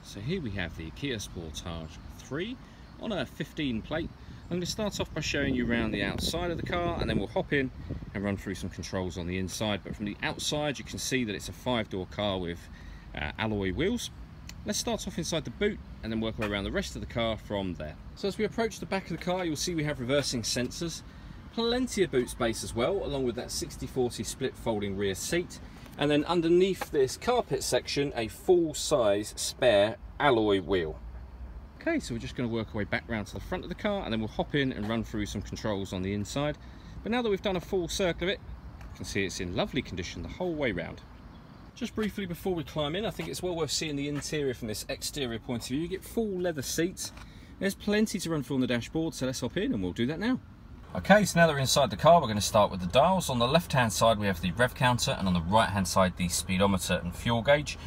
So here we have the Kia Sportage 3 on a 15 plate. I'm going to start off by showing you around the outside of the car, and then we'll hop in and run through some controls on the inside. But from the outside you can see that it's a 5-door car with alloy wheels. Let's start off inside the boot and then work our way around the rest of the car from there. So as we approach the back of the car, you'll see we have reversing sensors, plenty of boot space as well, along with that 60/40 split folding rear seat. And then underneath this carpet section, a full-size spare alloy wheel. Okay, so we're just going to work our way back round to the front of the car, and then we'll hop in and run through some controls on the inside. But now that we've done a full circle of it, you can see it's in lovely condition the whole way round. Just briefly before we climb in, I think it's well worth seeing the interior from this exterior point of view. You get full leather seats. There's plenty to run through on the dashboard, so let's hop in and we'll do that now. Okay, so now that we're inside the car, we're going to start with the dials. On the left-hand side, we have the rev counter, and on the right-hand side, the speedometer and fuel gauge.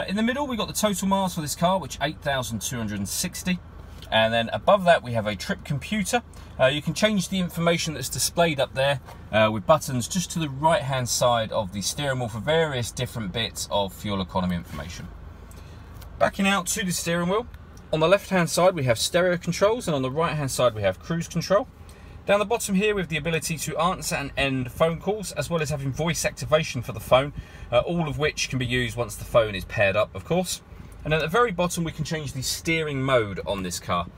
In the middle, we've got the total miles for this car, which 8,260. And then above that, we have a trip computer. You can change the information that's displayed up there with buttons just to the right-hand side of the steering wheel for various different bits of fuel economy information. Backing out to the steering wheel, on the left-hand side, we have stereo controls, and on the right-hand side, we have cruise control. Down the bottom here, we have the ability to answer and end phone calls, as well as having voice activation for the phone, all of which can be used once the phone is paired up, of course. And at the very bottom, we can change the steering mode on this car.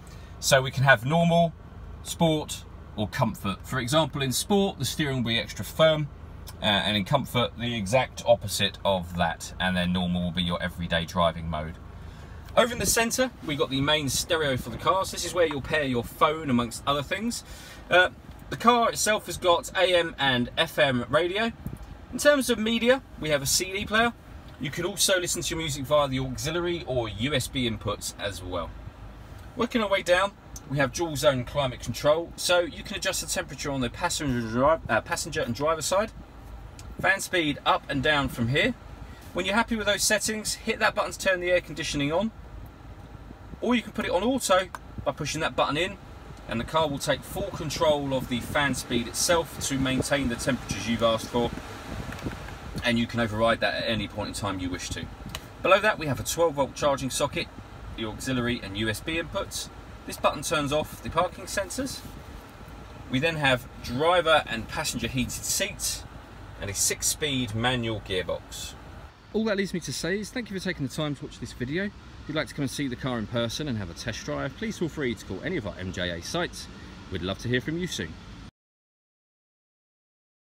So we can have normal, sport, or comfort. For example, in sport, the steering will be extra firm, and in comfort, the exact opposite of that. And then normal will be your everyday driving mode. Over in the centre, we've got the main stereo for the car. So this is where you'll pair your phone, amongst other things. The car itself has got AM and FM radio. In terms of media, we have a CD player. You can also listen to your music via the auxiliary or USB inputs as well. Working our way down, we have dual zone climate control. So you can adjust the temperature on the passenger and driver side. Fan speed up and down from here. When you're happy with those settings, hit that button to turn the air conditioning on. Or you can put it on auto by pushing that button in, and the car will take full control of the fan speed itself to maintain the temperatures you've asked for, and you can override that at any point in time you wish to. Below that, we have a 12-volt charging socket, the auxiliary and USB inputs. This button turns off the parking sensors. We then have driver and passenger heated seats and a 6-speed manual gearbox. All that leaves me to say is thank you for taking the time to watch this video. If you'd like to come and see the car in person and have a test drive, please feel free to call any of our MJA sites. We'd love to hear from you soon.